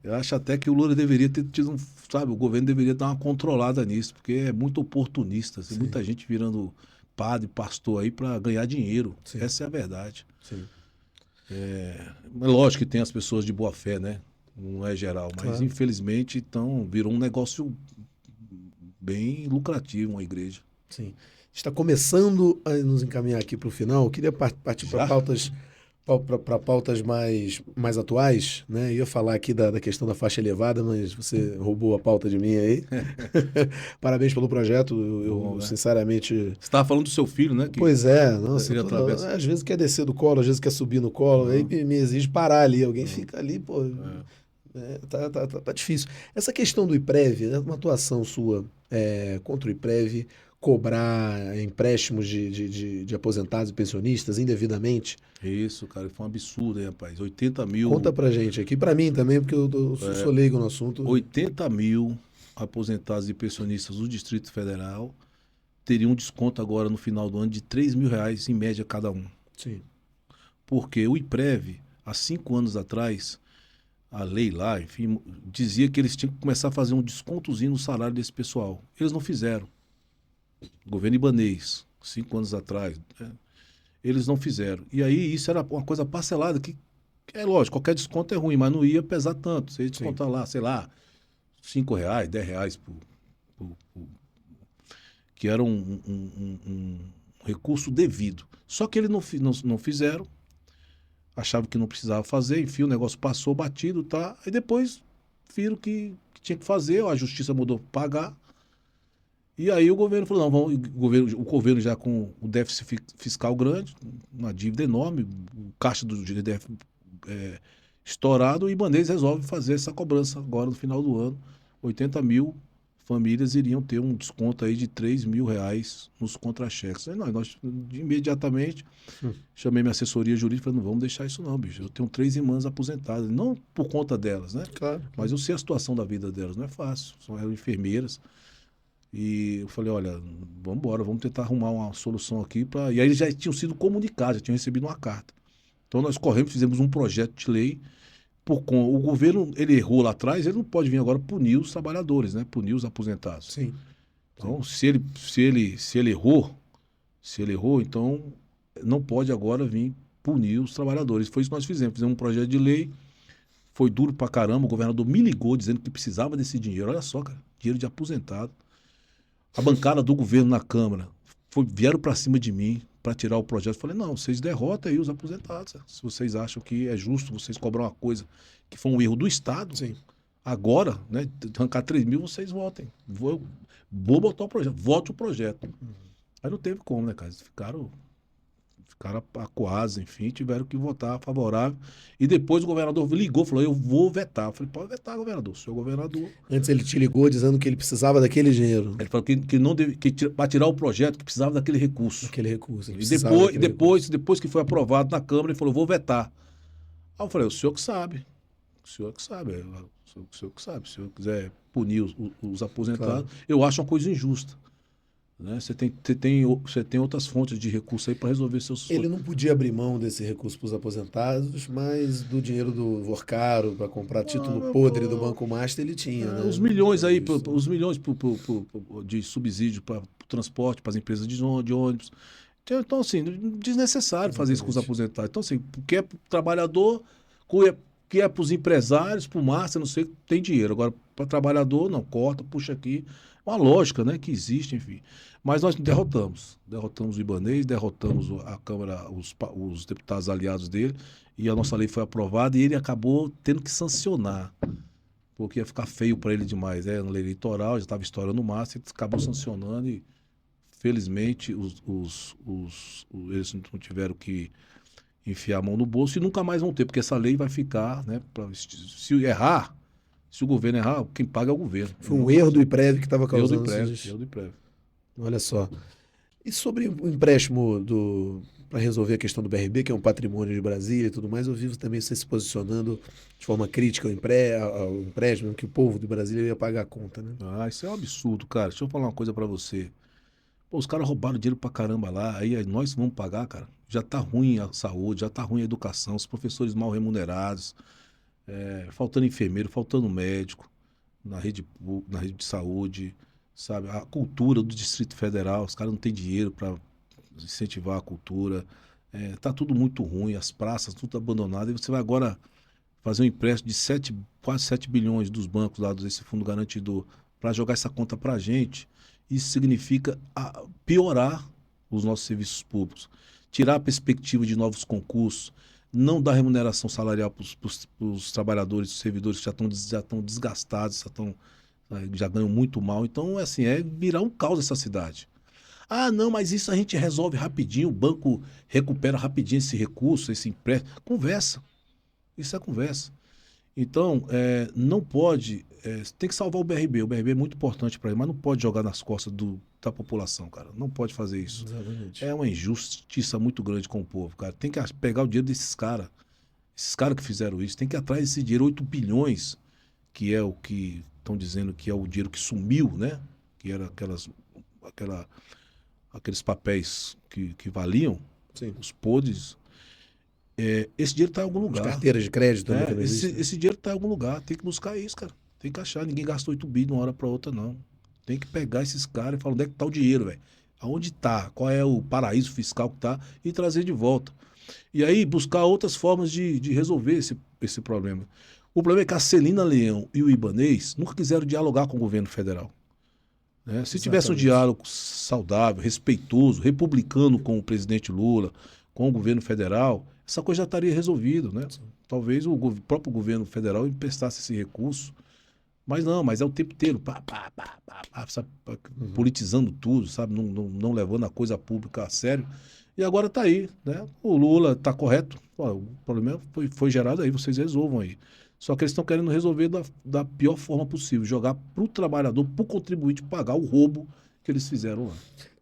Eu acho até que o Lula deveria ter tido sabe, o governo deveria dar uma controlada nisso, porque é muito oportunista, assim, muita gente virando padre, pastor aí para ganhar dinheiro. Sim. Essa é a verdade. Sim. Mas lógico que tem as pessoas de boa fé, né? Não é geral, mas infelizmente então virou um negócio bem lucrativo uma igreja. Sim. Está começando a nos encaminhar aqui para o final. Eu queria partir para pautas mais atuais, né? Eu ia falar aqui da questão da faixa elevada, mas você roubou a pauta de mim aí. Parabéns pelo projeto. Eu sinceramente... Você estava falando do seu filho, né? Pois é. Nossa, às vezes quer descer do colo, às vezes quer subir no colo. Aí me exige parar ali. Alguém fica ali, pô... Tá difícil. Essa questão do IPREV, uma atuação sua contra o IPREV, cobrar empréstimos de aposentados e pensionistas indevidamente. Isso, cara, foi um absurdo, hein, rapaz? 80 mil... Conta pra gente aqui, pra mim também, porque eu sou leigo no assunto. 80 mil aposentados e pensionistas do Distrito Federal teriam um desconto agora no final do ano de R$3.000 em média cada um. Sim. Porque o IPREV, há 5 anos atrás, a lei lá, enfim, dizia que eles tinham que começar a fazer um descontozinho no salário desse pessoal. Eles não fizeram. O governo ibanês, 5 anos atrás, eles não fizeram. E aí isso era uma coisa parcelada, que é lógico, qualquer desconto é ruim, mas não ia pesar tanto. Você ia descontar lá, sei lá, R$5, R$10 que era um recurso devido. Só que eles não fizeram, achavam que não precisava fazer, enfim, o negócio passou batido, tá? Aí depois viram que tinha que fazer, a justiça mandou pagar. E aí o governo falou, não, o governo já com o déficit fiscal grande, uma dívida enorme, o caixa do GDF estourado, o Ibanez resolve fazer essa cobrança agora no final do ano. 80 mil famílias iriam ter um desconto aí de R$3.000 nos contra-cheques. Aí nós imediatamente chamei minha assessoria jurídica e falei, não vamos deixar isso não, bicho. Eu tenho 3 irmãs aposentadas, não por conta delas, né? Claro. Mas eu sei a situação da vida delas, não é fácil, são enfermeiras. E eu falei, olha, vamos embora, vamos tentar arrumar uma solução aqui. E aí eles já tinham sido comunicados, já tinham recebido uma carta. Então nós corremos, fizemos um projeto de lei. O governo, ele errou lá atrás, ele não pode vir agora punir os trabalhadores, né? Punir os aposentados. Sim. Então, se ele errou, então não pode agora vir punir os trabalhadores. Foi isso que nós fizemos um projeto de lei. Foi duro pra caramba, o governador me ligou dizendo que precisava desse dinheiro. Olha só, cara, dinheiro de aposentado. A bancada do governo na Câmara vieram para cima de mim para tirar o projeto. Eu falei, não, vocês derrotam aí os aposentados. Se vocês acham que é justo vocês cobrar uma coisa que foi um erro do Estado, sim, agora, né, arrancar 3 mil, vocês votem. Vou botar o projeto, vote o projeto. Aí não teve como, né, cara? Eles ficaram acuados, enfim, tiveram que votar favorável. E depois o governador ligou, falou, eu vou vetar. Eu falei, pode vetar, governador, senhor governador. Antes ele te ligou dizendo que ele precisava daquele dinheiro. Ele falou que não deve, para tirar o projeto, que precisava daquele recurso. Aquele recurso. E depois que foi aprovado na Câmara, ele falou, vou vetar. Aí eu falei, o senhor que sabe. O senhor que sabe. O senhor que sabe. Se o senhor quiser punir os aposentados, claro, eu acho uma coisa injusta. Né? Você tem outras fontes de recurso aí para resolver seus... Ele não podia abrir mão desse recurso para os aposentados, mas do dinheiro do Vorcaro para comprar título podre do Banco Master ele tinha. Né? Os milhões aí, os milhões de subsídio para o transporte, para as empresas de ônibus. Então, assim, desnecessário fazer isso com os aposentados. Então, assim, porque é para o trabalhador, que é para os empresários, para o Master, não sei, tem dinheiro. Agora, para o trabalhador, não, corta, puxa aqui. Uma lógica, né, que existe, enfim. Mas nós derrotamos o Ibanez, derrotamos a Câmara, os deputados aliados dele, e a nossa lei foi aprovada e ele acabou tendo que sancionar, porque ia ficar feio para ele demais, na lei eleitoral, já estava estourando o máximo, ele acabou sancionando e felizmente, eles não tiveram que enfiar a mão no bolso e nunca mais vão ter, porque essa lei vai ficar, né? Se o governo errar, quem paga é o governo. Foi um erro do IPREV que estava Erro do causando IPREV, esses... erro do IPREV. Olha só. E sobre o empréstimo para resolver a questão do BRB, que é um patrimônio de Brasília e tudo mais, eu vivo também você se posicionando de forma crítica ao empréstimo, que o povo de Brasília ia pagar a conta, né? Ah, isso é um absurdo, cara. Deixa eu falar uma coisa pra você. Pô, os caras roubaram dinheiro pra caramba lá, aí nós vamos pagar, cara. Já tá ruim a saúde, já tá ruim a educação, os professores mal remunerados, faltando enfermeiro, faltando médico na rede de saúde, sabe? A cultura do Distrito Federal, os caras não têm dinheiro para incentivar a cultura. Tá tudo muito ruim, as praças, tudo abandonado. E você vai agora fazer um empréstimo de quase 7 bilhões dos bancos lá desse fundo garantido para jogar essa conta para a gente. Isso significa piorar os nossos serviços públicos, tirar a perspectiva de novos concursos, não dar remuneração salarial para os trabalhadores, os servidores que já estão desgastados, já ganham muito mal. Então, assim, virar um caos essa cidade. Ah, não, mas isso a gente resolve rapidinho, o banco recupera rapidinho esse recurso, esse empréstimo. Conversa. Isso é conversa. Então, não pode. Tem que salvar o BRB. O BRB é muito importante para ele, mas não pode jogar nas costas da população, cara. Não pode fazer isso. Exatamente. É uma injustiça muito grande com o povo, cara. Tem que pegar o dinheiro desses caras. Esses caras que fizeram isso. Tem que ir atrás desse dinheiro, 8 bilhões, que é o que estão dizendo que é o dinheiro que sumiu, né? Que era aqueles papéis que valiam, Sim. os podres. Esse dinheiro está em algum As lugar. carteiras de crédito também que não existem. Esse dinheiro está em algum lugar. Tem que buscar isso, cara. Tem que achar. Ninguém gastou 8 bi de uma hora para outra, não. Tem que pegar esses caras e falar onde é que está o dinheiro, velho. Aonde está? Qual é o paraíso fiscal que está? E trazer de volta. E aí buscar outras formas de resolver esse problema. O problema é que a Celina Leão e o Ibanez nunca quiseram dialogar com o governo federal. Né? Se tivesse um diálogo saudável, respeitoso, republicano com o presidente Lula, com o governo federal, essa coisa já estaria resolvida, né? Sim. Talvez o próprio governo federal emprestasse esse recurso, mas não, mas é o tempo inteiro, sabe, politizando tudo, sabe, não levando a coisa pública a sério. E agora está aí, né? O Lula está correto, o problema foi gerado aí, vocês resolvam aí. Só que eles estão querendo resolver da pior forma possível, jogar para o trabalhador, para o contribuinte pagar o roubo que eles fizeram lá.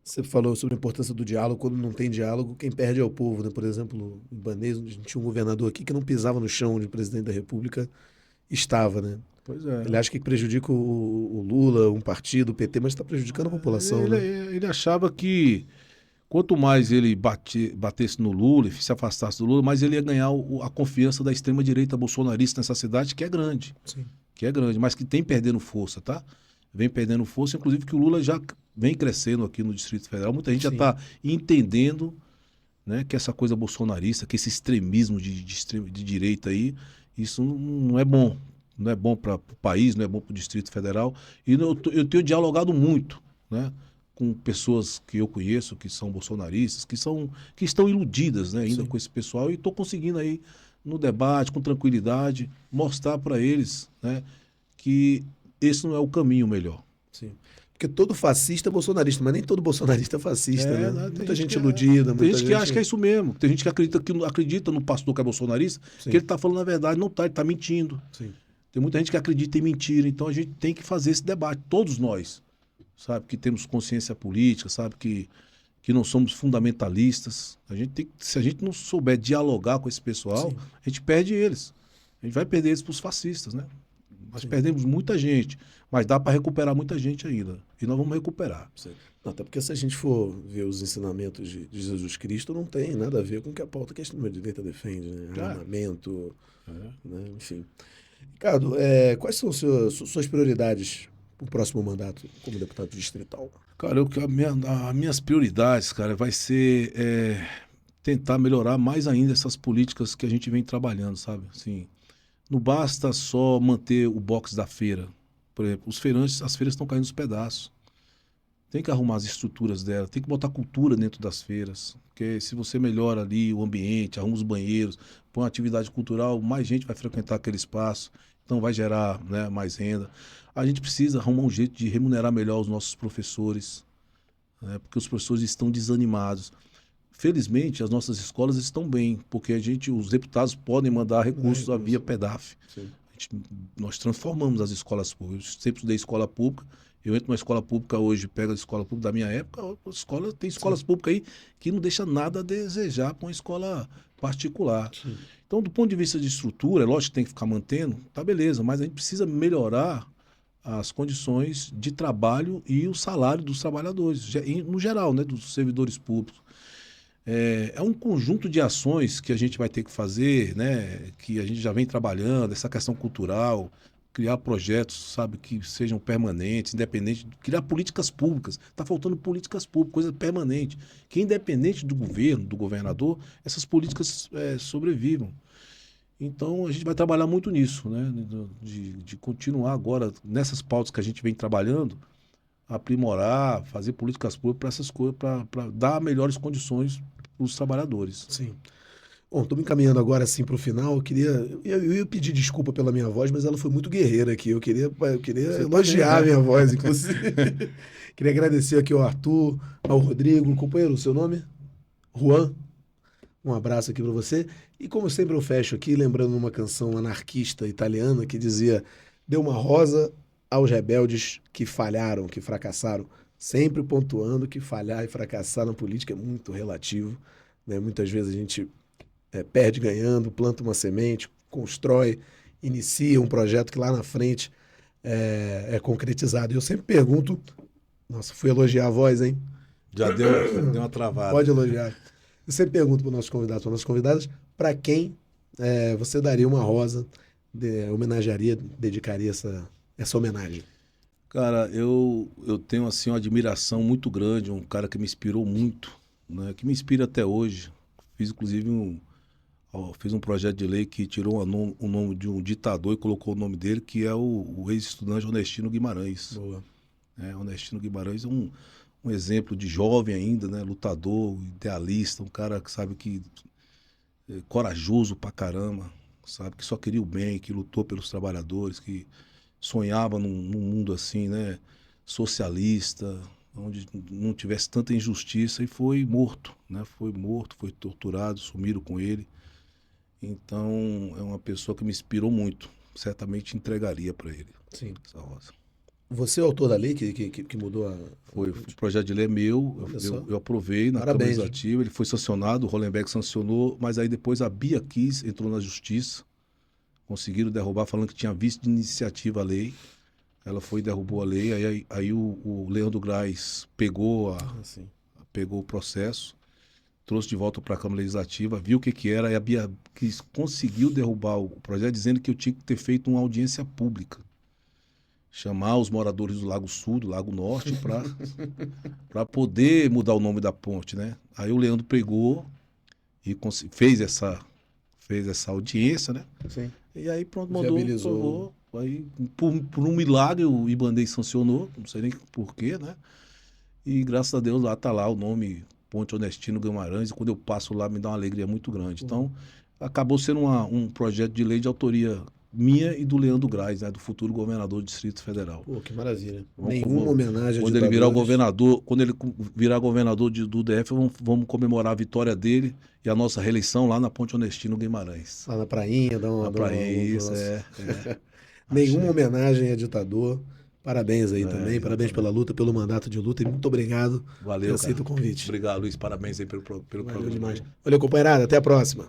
Você falou sobre a importância do diálogo. Quando não tem diálogo, quem perde é o povo, né? Por exemplo, o Ibanez, a gente tinha um governador aqui que não pisava no chão onde o presidente da República estava, né? Pois é. Ele acha que prejudica o Lula, um partido, o PT, mas está prejudicando a população, né? Ele achava que quanto mais ele batesse no Lula e se afastasse do Lula, mais ele ia ganhar a confiança da extrema-direita bolsonarista nessa cidade, que é grande. Sim. Que é grande, mas que tem perdendo força, tá? Vem perdendo força, inclusive que o Lula já vem crescendo aqui no Distrito Federal. Muita gente já está entendendo, né, que essa coisa bolsonarista, que esse extremismo de direita aí, isso não é bom. Não é bom para o país, não é bom para o Distrito Federal. E eu tenho dialogado muito, né, com pessoas que eu conheço, que são bolsonaristas, que estão iludidas, né, ainda com esse pessoal, e estou conseguindo aí, no debate, com tranquilidade, mostrar para eles, né, que esse não é o caminho melhor. Sim. Porque todo fascista é bolsonarista, mas nem todo bolsonarista é fascista, né? Muita gente iludida. Tem gente que acha que é isso mesmo. Tem gente que acredita no pastor que é bolsonarista, que ele está falando a verdade. Não está, ele está mentindo. Sim. Tem muita gente que acredita em mentira. Então a gente tem que fazer esse debate. Todos nós, sabe, que temos consciência política, sabe, que não somos fundamentalistas. Se a gente não souber dialogar com esse pessoal, a gente perde eles. A gente vai perder eles para os fascistas, né? Nós perdemos muita gente, mas dá para recuperar muita gente ainda. E nós vamos recuperar. Não, até porque se a gente for ver os ensinamentos de Jesus Cristo, não tem nada a ver com o que a pauta que a extrema-direita defende, né? Armamento, né? Enfim. Ricardo, quais são suas prioridades para o próximo mandato como deputado distrital? Cara, as minhas prioridades, cara, vai ser tentar melhorar mais ainda essas políticas que a gente vem trabalhando, sabe? Assim, não basta só manter o box da feira. Por exemplo, as feiras estão caindo nos pedaços. Tem que arrumar as estruturas dela, tem que botar cultura dentro das feiras. Porque se você melhora ali o ambiente, arruma os banheiros, põe uma atividade cultural, mais gente vai frequentar aquele espaço, então vai gerar, né, mais renda. A gente precisa arrumar um jeito de remunerar melhor os nossos professores. né? Porque os professores estão desanimados. Felizmente, as nossas escolas estão bem, porque os deputados podem mandar recursos via PEDAF. Nós transformamos as escolas públicas. Eu sempre estudei escola pública. Eu entro numa escola pública hoje, pego a escola pública da minha época, tem escolas públicas aí que não deixa nada a desejar para uma escola particular. Sim. Então, do ponto de vista de estrutura, é lógico que tem que ficar mantendo, tá beleza, mas a gente precisa melhorar as condições de trabalho e o salário dos trabalhadores, no geral, né, dos servidores públicos. É um conjunto de ações que a gente vai ter que fazer, né, que a gente já vem trabalhando, essa questão cultural, criar projetos, sabe, que sejam permanentes, independentes, criar políticas públicas. Está faltando políticas públicas, coisa permanente, que independente do governo, do governador, essas políticas sobrevivam. Então, a gente vai trabalhar muito nisso, né, de continuar agora, nessas pautas que a gente vem trabalhando, aprimorar, fazer políticas públicas para essas coisas, para dar melhores condições para os trabalhadores. Sim. Bom, estou me encaminhando agora assim para o final. Eu ia pedir desculpa pela minha voz, mas ela foi muito guerreira aqui. Eu queria elogiar a minha voz, inclusive. Queria agradecer aqui ao Arthur, ao Rodrigo. Companheiro, o seu nome? Juan. Um abraço aqui para você. E como sempre eu fecho aqui, lembrando uma canção anarquista italiana que dizia: dê uma rosa aos rebeldes que falharam, que fracassaram. Sempre pontuando que falhar e fracassar na política é muito relativo, né? Muitas vezes a gente perde ganhando, planta uma semente, constrói, inicia um projeto que lá na frente é concretizado. Eu sempre pergunto... Nossa, fui elogiar a voz, hein? Já deu uma travada. Pode elogiar. Eu sempre pergunto para os nossos convidados, para nossas convidadas, para quem você daria uma rosa, homenagearia, dedicaria essa homenagem? Cara, eu tenho assim uma admiração muito grande, um cara que me inspirou muito, né, que me inspira até hoje. Fiz inclusive fiz um projeto de lei que tirou o nome de um ditador e colocou o nome dele, que é o ex-estudante Onestino Guimarães. Boa. Onestino Guimarães é um exemplo de jovem ainda, né, lutador, idealista, um cara que sabe que corajoso pra caramba, sabe, que só queria o bem, que lutou pelos trabalhadores, que sonhava num mundo assim, né, socialista, onde não tivesse tanta injustiça, e foi morto, né, foi torturado, sumiram com ele. Então, é uma pessoa que me inspirou muito. Certamente entregaria para ele. Sim. Essa rosa. Você é o autor da lei que mudou a... Foi. O projeto de lei é meu. Eu aprovei na Câmara Legislativa. Ele foi sancionado, o Hollenberg sancionou, mas aí depois a Bia Kiss entrou na Justiça. Conseguiram derrubar, falando que tinha visto de iniciativa a lei. Ela foi e derrubou a lei. Aí o Leandro Graz pegou o processo, trouxe de volta para a Câmara Legislativa, viu o que era, e a Bia conseguiu derrubar o projeto, dizendo que eu tinha que ter feito uma audiência pública. Chamar os moradores do Lago Sul, do Lago Norte, para poder mudar o nome da ponte, né? Aí o Leandro pegou e fez essa audiência, né? Sim. E aí pronto, mandou. Aí, por um milagre, o Ibanez sancionou, não sei nem porquê, né? E graças a Deus lá está lá o nome Ponte Onestino Guimarães, e quando eu passo lá me dá uma alegria muito grande. Então, acabou sendo um projeto de lei de autoria minha e do Leandro Graz, né, do futuro governador do Distrito Federal. Pô, que maravilha. Nenhuma homenagem quando ele virar governador do DF, vamos comemorar a vitória dele e a nossa reeleição lá na Ponte Onestino Guimarães. Lá na prainha, isso. Nenhuma homenagem a ditador. Parabéns aí também, parabéns pela luta, pelo mandato de luta, e muito obrigado por ter aceito o convite. Obrigado, Luiz, parabéns aí pelo programa. Demais. Valeu, companheirada, até a próxima.